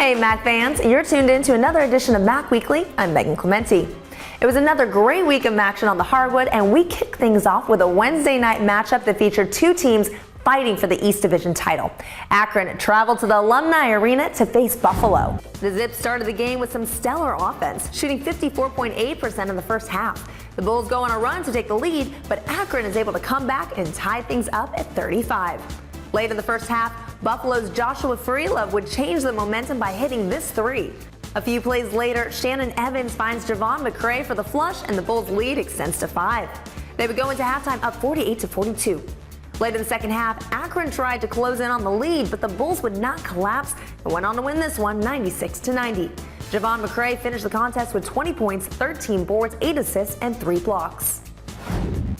Hey MAC fans, you're tuned in to another edition of MAC Weekly. I'm Megan Clementi. It was another great week of action on the hardwood, and we kick things off with a Wednesday night matchup that featured two teams fighting for the East Division title. Akron traveled to the Alumni Arena to face Buffalo. The Zips started the game with some stellar offense, shooting 54.8% in the first half. The Bulls go on a run to take the lead, but Akron is able to come back and tie things up at 35. Late in the first half, Buffalo's Joshua Freelove would change the momentum by hitting this three. A few plays later, Shannon Evans finds Javon McCray for the flush, and the Bulls' lead extends to 5. They would go into halftime up 48-42. Late in the second half, Akron tried to close in on the lead, but the Bulls would not collapse and went on to win this one 96-90. Javon McCray finished the contest with 20 points, 13 boards, 8 assists, and 3 blocks.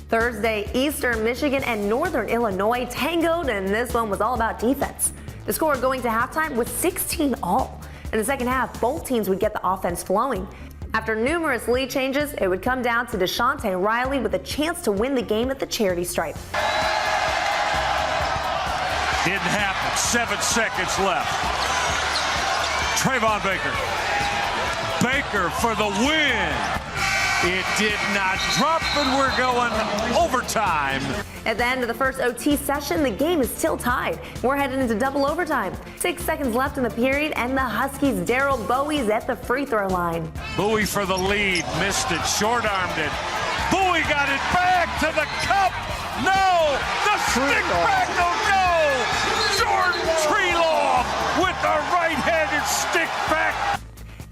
Thursday, Eastern Michigan and Northern Illinois tangoed, and this one was all about defense. The score going to halftime was 16 all. In the second half, both teams would get the offense flowing. After numerous lead changes, it would come down to DeShonte Riley with a chance to win the game at the charity stripe. Didn't happen. 7 seconds left. Trayvon Baker. Baker for the win. It did not drop, and we're going overtime. At the end of the first OT session, the game is still tied. We're headed into double overtime. 6 seconds left in the period, and the Huskies' Daryl Bowie's at the free throw line. Bowie for the lead. Missed it. Short-armed it. Bowie got it back to the cup. No! The stick back will go! Jordan Treloff with the right-handed stick back.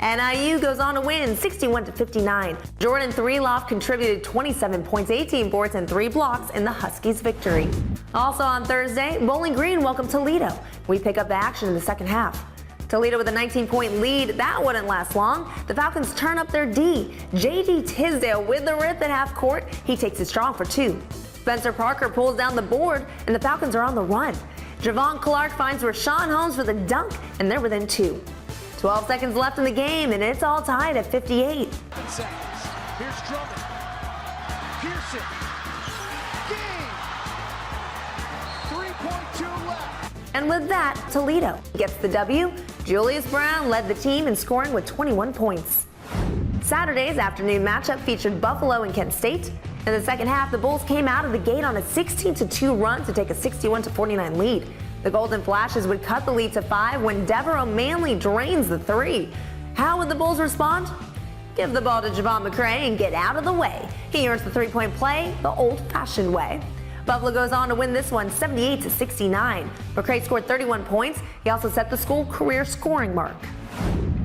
And IU goes on to win 61-59. Jordan Treloff contributed 27 points, 18 boards, and 3 blocks in the Huskies' victory. Also on Thursday, Bowling Green welcomed Toledo. We pick up the action in the second half. Toledo with a 19-point lead. That wouldn't last long. The Falcons turn up their D. J.D. Tisdale with the rip at half court. He takes it strong for 2. Spencer Parker pulls down the board, and the Falcons are on the run. Javon Clark finds Rashawn Holmes for the dunk, and they're within 2. 12 seconds left in the game, and it's all tied at 58. 7 seconds. Here's Drummond. Pearson. Game. 3.2 left. And with that, Toledo gets the W. Julius Brown led the team in scoring with 21 points. Saturday's afternoon matchup featured Buffalo and Kent State. In the second half, the Bulls came out of the gate on a 16-2 run to take a 61-49 lead. The Golden Flashes would cut the lead to 5 when Devereaux Manley drains the 3. How would the Bulls respond? Give the ball to Javon McCray and get out of the way. He earns the 3-point play the old-fashioned way. Buffalo goes on to win this one 78-69. McCray scored 31 points. He also set the school career scoring mark.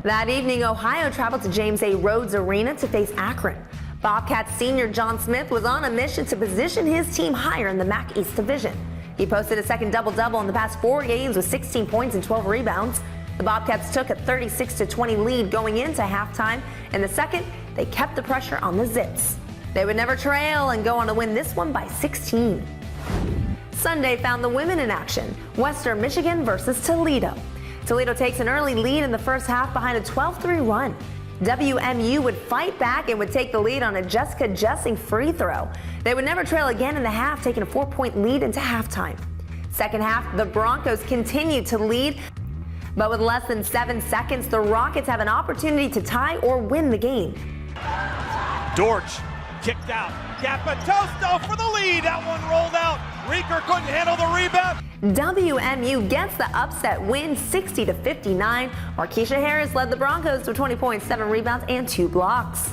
That evening, Ohio traveled to James A. Rhodes Arena to face Akron. Bobcats senior John Smith was on a mission to position his team higher in the MAC East Division. He posted a second double-double in the past 4 games with 16 points and 12 rebounds. The Bobcats took a 36-20 lead going into halftime. In the second, they kept the pressure on the Zips. They would never trail and go on to win this one by 16. Sunday found the women in action. Western Michigan versus Toledo. Toledo takes an early lead in the first half behind a 12-3 run. WMU would fight back and would take the lead on a Jessica Jessing free throw. They would never trail again in the half, taking a 4-point lead into halftime. Second half, the Broncos continued to lead, but with less than 7 seconds, the Rockets have an opportunity to tie or win the game. Dortch kicked out. Capitosto for the lead. That one rolled out. Reeker couldn't handle the rebound. WMU gets the upset win 60-59. Markeisha Harris led the Broncos to 20 points, 7 rebounds, and 2 blocks.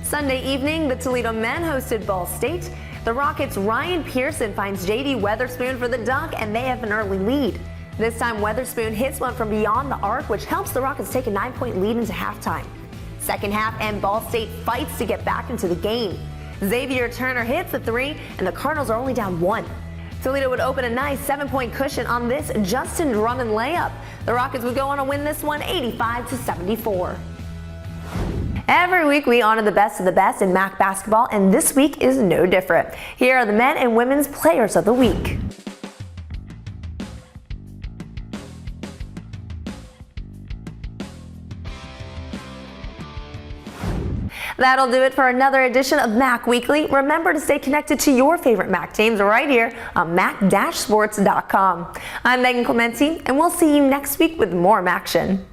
Sunday evening, the Toledo men hosted Ball State. The Rockets' Ryan Pearson finds J.D. Weatherspoon for the dunk, and they have an early lead. This time, Weatherspoon hits one from beyond the arc, which helps the Rockets take a 9-point lead into halftime. Second half, and Ball State fights to get back into the game. Xavier Turner hits the 3, and the Cardinals are only down 1. Toledo would open a nice 7-point cushion on this Justin Drummond layup. The Rockets would go on to win this one 85-74. Every week we honor the best of the best in MAC basketball, and this week is no different. Here are the men and women's players of the week. That'll do it for another edition of MAC Weekly. Remember to stay connected to your favorite MAC teams right here on mac-sports.com. I'm Megan Clementi, and we'll see you next week with more MACtion.